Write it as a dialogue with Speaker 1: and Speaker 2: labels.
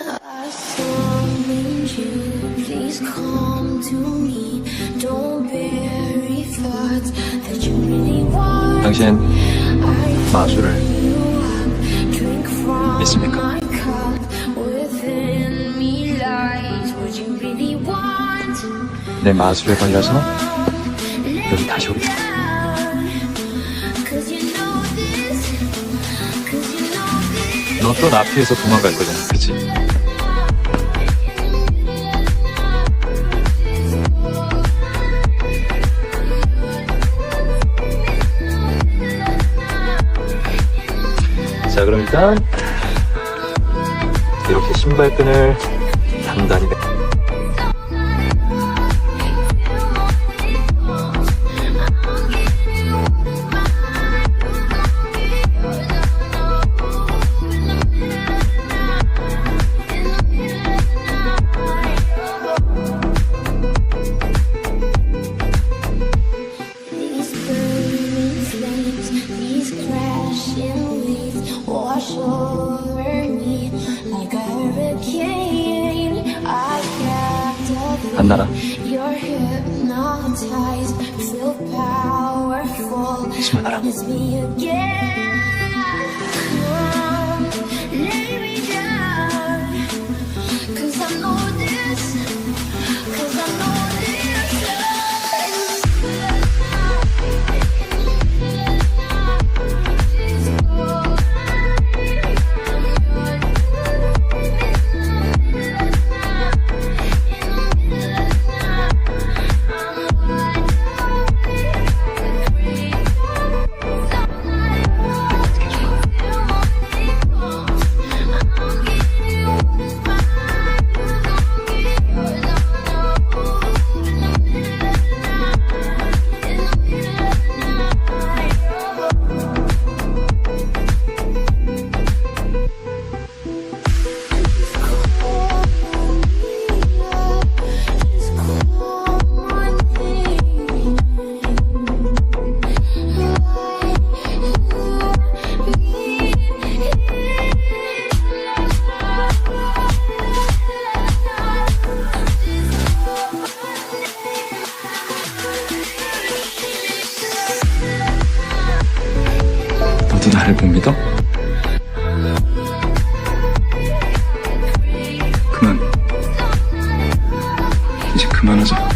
Speaker 1: I summon you, please come to me. Don't bury thoughts that you really want.
Speaker 2: 당신 마술을
Speaker 1: Drink from
Speaker 2: 믿습니까?
Speaker 1: my cup. Within me lies what you really want.
Speaker 2: 내 마술에 걸려서 여기 다시 오게 된 거야.
Speaker 1: Cause you know this. Cause you know this.
Speaker 2: 너 또 나 피해서 도망갈 거잖아, 그치? 자, 그럼 일단 이렇게 신발끈을 단단히
Speaker 1: These burning flames, these crashing waves wash over me like a hurricane. I captivate.
Speaker 2: 안 날아.
Speaker 1: You're hypnotized, feel powerful.
Speaker 2: 하지마, 나랑.
Speaker 1: It's me again. Come, lay me down. 'Cause I know this. 'Cause I know this.
Speaker 2: 너도 나를 못 믿어? 그만. 이제 그만하자.